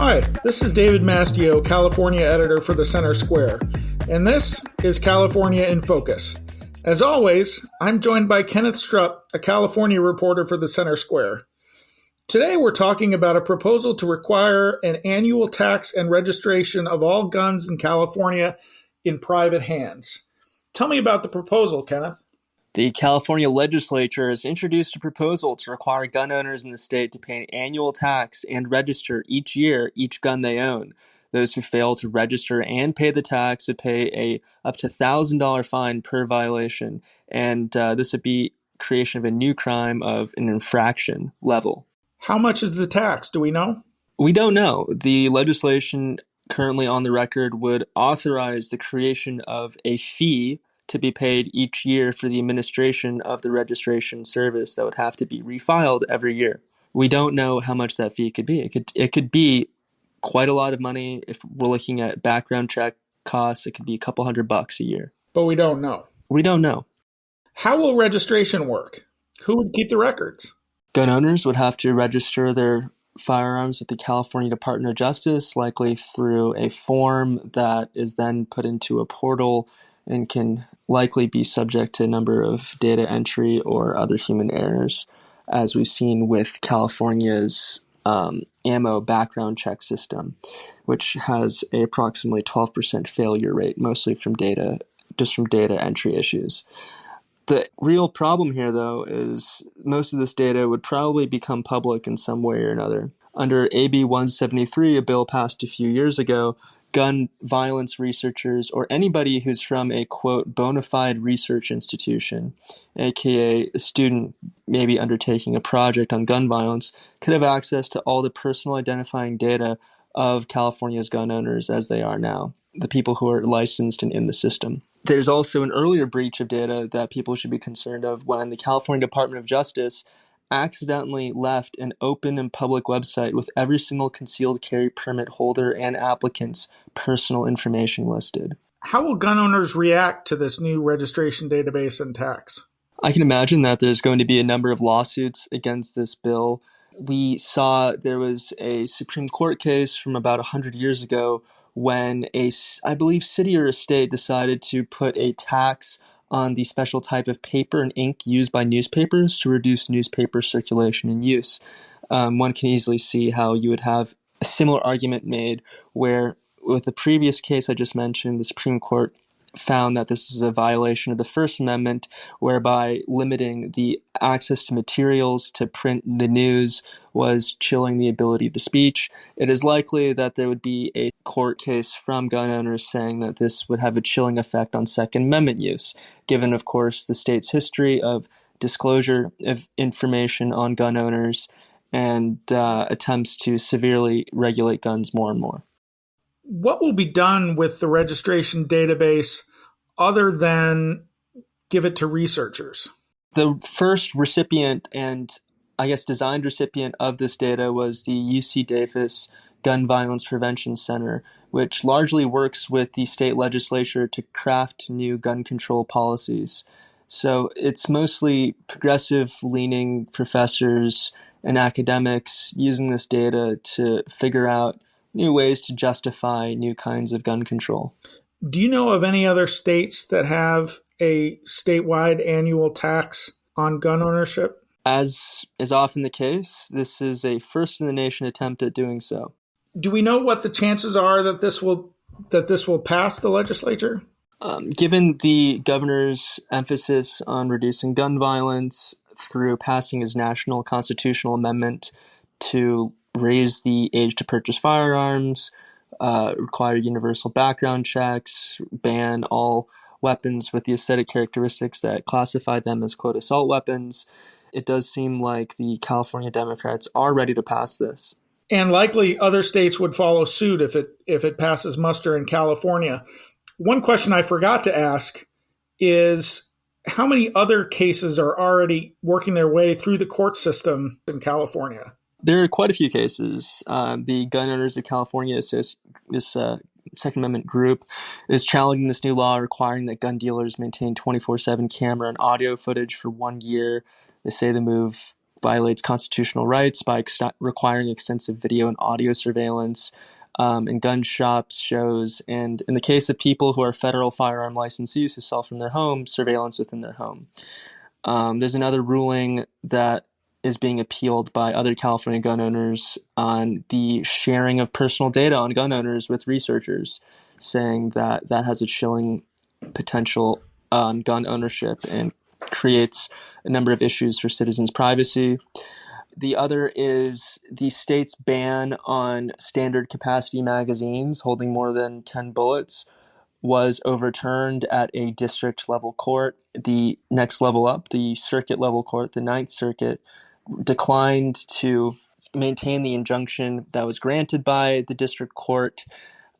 Hi, this is David Mastio, California editor for the Center Square, and this is California in Focus. As always, I'm joined by Kenneth Strupp, a California reporter for the Center Square. Today we're talking about a proposal to require an annual tax and registration of all guns in California in private hands. Tell me about the proposal, Kenneth. The California legislature has introduced a proposal to require gun owners in the state to pay an annual tax and register each year each gun they own. Those who fail to register and pay the tax would pay a up to $1,000 fine per violation, and this would be creation of a new crime of an infraction level. How much is the tax? Do we know? We don't know. The legislation currently on the record would authorize the creation of a fee to be paid each year for the administration of the registration service that would have to be refiled every year. We don't know how much that fee could be. It could be quite a lot of money. If we're looking at background check costs, it could be a couple $100 a year. But we don't know. We don't know. How will registration work? Who would keep the records? Gun owners would have to register their firearms with the California Department of Justice, likely through a form that is then put into a portal and can likely be subject to a number of data entry or other human errors, as we've seen with California's ammo background check system, which has a approximately 12% failure rate, mostly from data entry issues. The real problem here, though, is most of this data would probably become public in some way or another. Under AB 173, a bill passed a few years ago, gun violence researchers or anybody who's from a, quote, bona fide research institution, aka a student maybe undertaking a project on gun violence, could have access to all the personal identifying data of California's gun owners as they are now, the people who are licensed and in the system. There's also an earlier breach of data that people should be concerned of when the California Department of Justice accidentally left an open and public website with every single concealed carry permit holder and applicant's personal information listed. How will gun owners react to this new registration database and tax? I can imagine that there's going to be a number of lawsuits against this bill. We saw there was a Supreme Court case from about 100 years ago when I believe city or a state decided to put a tax on the special type of paper and ink used by newspapers to reduce newspaper circulation and use. One can easily see how you would have a similar argument made where, with the previous case I just mentioned, the Supreme Court found that this is a violation of the First Amendment, whereby limiting the access to materials to print the news was chilling the ability of the speech. It is likely that there would be a court case from gun owners saying that this would have a chilling effect on Second Amendment use, given, of course, the state's history of disclosure of information on gun owners and attempts to severely regulate guns more and more. What will be done with the registration database other than give it to researchers? The first recipient and designed recipient of this data was the UC Davis Gun Violence Prevention Center, which largely works with the state legislature to craft new gun control policies. So it's mostly progressive-leaning professors and academics using this data to figure out new ways to justify new kinds of gun control. Do you know of any other states that have a statewide annual tax on gun ownership? As is often the case, this is a first-in-the-nation attempt at doing so. Do we know what the chances are that this will pass the legislature? Given the governor's emphasis on reducing gun violence through passing his national constitutional amendment to raise the age to purchase firearms, require universal background checks, ban all weapons with the aesthetic characteristics that classify them as, quote, assault weapons, it does seem like the California Democrats are ready to pass this. And likely other states would follow suit if it passes muster in California. One question I forgot to ask is how many other cases are already working their way through the court system in California? There are quite a few cases. The Gun Owners of California, this Second Amendment group, is challenging this new law requiring that gun dealers maintain 24/7 camera and audio footage for 1 year. They say the move violates constitutional rights by requiring extensive video and audio surveillance in gun shops, shows, and in the case of people who are federal firearm licensees who sell from their home, surveillance within their home. There's another ruling that is being appealed by other California gun owners on the sharing of personal data on gun owners with researchers, saying that that has a chilling potential on gun ownership and creates a number of issues for citizens' privacy. The other is the state's ban on standard capacity magazines holding more than 10 bullets was overturned at a district level court. The next level up, the circuit level court, the Ninth Circuit, declined to maintain the injunction that was granted by the district court,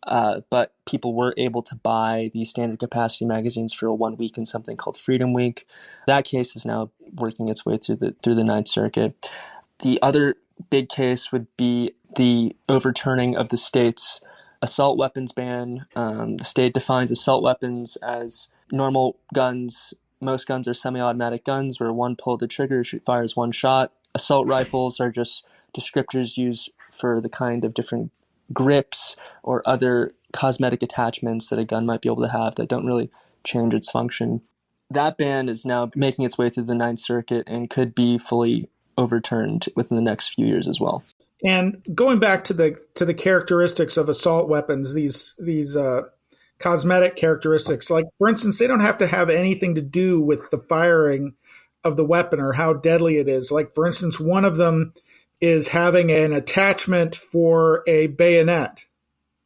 but people were able to buy these standard capacity magazines for 1 week in something called Freedom Week. That case is now working its way through the Ninth Circuit. The other big case would be the overturning of the state's assault weapons ban. The state defines assault weapons as normal guns. Most guns are semi-automatic guns where one pull of the trigger fires one shot. Assault rifles are just descriptors used for the kind of different grips or other cosmetic attachments that a gun might be able to have that don't really change its function. That ban is now making its way through the Ninth Circuit and could be fully overturned within the next few years as well. And going back to the characteristics of assault weapons, these cosmetic characteristics, like for instance, they don't have to have anything to do with the firing of the weapon or how deadly it is. Like for instance, one of them is having an attachment for a bayonet.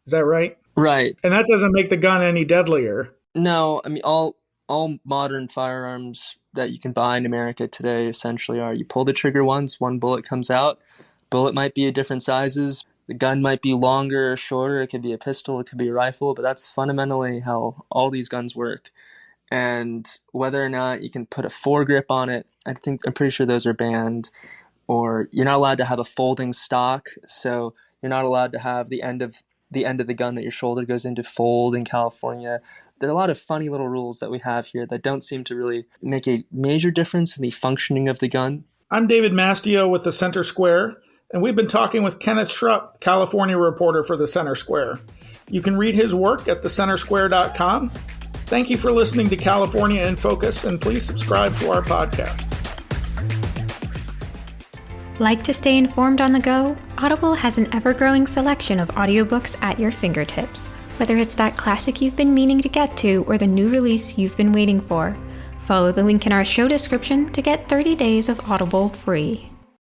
Is that right? Right. And that doesn't make the gun any deadlier. No, I mean all modern firearms that you can buy in America today essentially are you pull the trigger once, one bullet comes out. Bullet might be at different sizes. The gun might be longer or shorter. It could be a pistol, it could be a rifle, but that's fundamentally how all these guns work. And whether or not you can put a foregrip on it, I'm pretty sure those are banned. Or you're not allowed to have a folding stock, so you're not allowed to have the end of the gun that your shoulder goes into fold in California. There are a lot of funny little rules that we have here that don't seem to really make a major difference in the functioning of the gun. I'm David Mastio with the Center Square, and we've been talking with Kenneth Schrupp, California reporter for the Center Square. You can read his work at thecentersquare.com. Thank you for listening to California in Focus, and please subscribe to our podcast. Like to stay informed on the go? Audible has an ever-growing selection of audiobooks at your fingertips. Whether it's that classic you've been meaning to get to or the new release you've been waiting for, follow the link in our show description to get 30 days of Audible free.